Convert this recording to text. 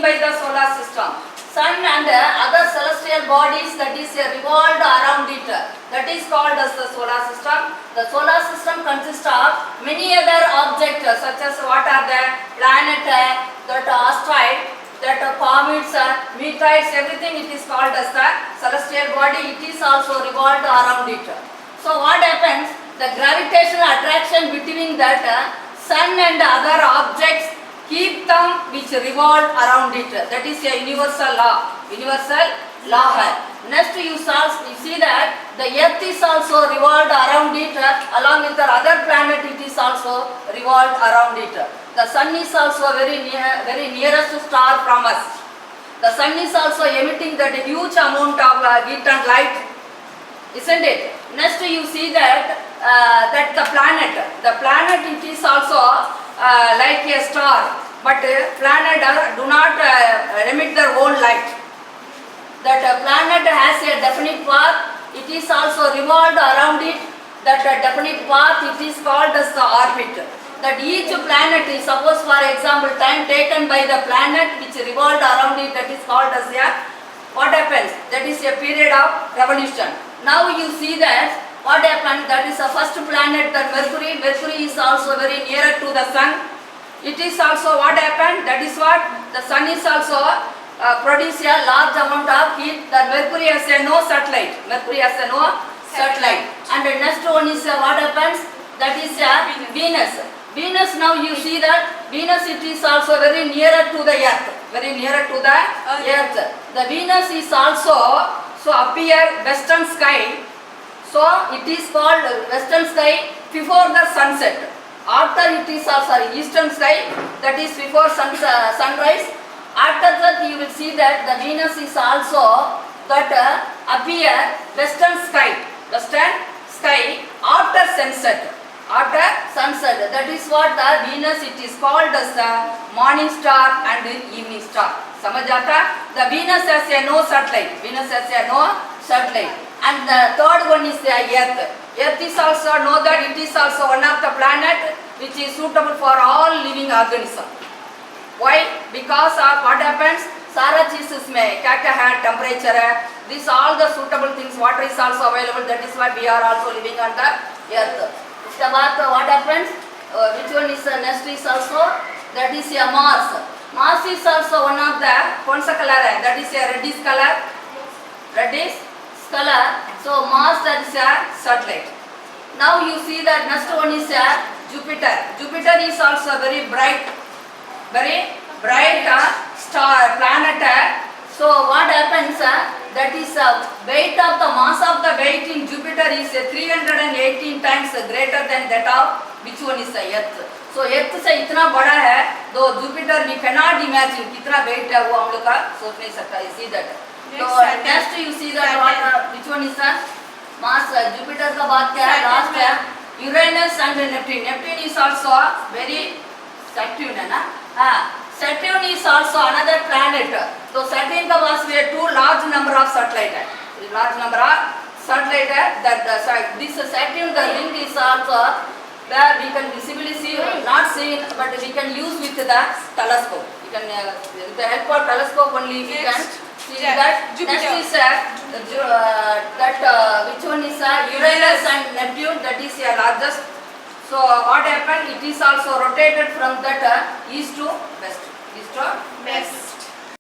by the solar system. Sun and other celestial bodies that is revolved around it. That is called as the solar system. The solar system consists of many other objects such as what are the planet, that asteroid, that comets, meteorites, everything it is called as the celestial body. It is also revolved around it. So what happens? The gravitational attraction between that sun and other objects keep them which revolve around it. That is a universal law. Universal law. Next you see that the earth is also revolved around it, along with the other planet it is also revolved around it. The sun is also very nearest star from us. The sun is also emitting that huge amount of heat and light, isn't it? Next you see that the planet it is also like a star, but planet do not emit their own light. That planet has a definite path, it is also revolved around it. That definite path it is called as the orbit. That each planet is, suppose for example time taken by the planet which revolved around it, that is called as a, what happens? That is a period of revolution. Now you see that what happened, that is the first planet, that Mercury. Mercury is also very nearer to the sun. It is also what happened, that is what the sun is also produce a large amount of heat. That Mercury has a no satellite. Mercury has a no satellite. And the next one is what happens, that is Venus. Venus, now you see that Venus it is also very nearer to the earth. Very nearer to the earth. The Venus is also appear western sky. So it is called western sky before the sunset. After it is eastern sky, that is before sunrise. After that you will see that the Venus is also that appear western sky after sunset. After sunset, that is what the Venus it is called as the morning star and evening star. समझ आता? The Venus has a no satellite. Venus has a no satellite. And the third one is the Earth. Earth is also, know that it is also one of the planet which is suitable for all living organisms. Why? Because of what happens? सारा चीज इसमें क्या है, temperature है, these all the suitable things, water is also available. That is why we are also living on the earth. इसके बाद what happens? Which one is next is also, that is a Mars. Mars is also one of the, कौन सा color है? That is a reddish color. Reddish color. So Mars, that is a satellite. Now you see that next one is Jupiter. Jupiter is also very bright star planet. So what happens? That is weight of the mass of the weight in Jupiter is 318 times greater than that of which one is the Earth. So Earth से इतना बड़ा है, तो Jupiter we cannot imagine कितना weight है, वो हम लोग का सोच नहीं सकता. You see that. So next you see that what, which one is the mass? Jupiter का बात क्या है? Last है Uranus and Neptune. Neptune is also very Saturn है ना? Saturn is also another planet. So Saturn का पास में two large number of satellite है. Large number of satellite है. That this Saturn, the ring is also where we can visibly see, not see, but we can use with the telescope. We can with the help of telescope only we can see that. Next is that which one is Uranus and Neptune, that is the largest. So what happened? It is also rotated from that east to west. East to west.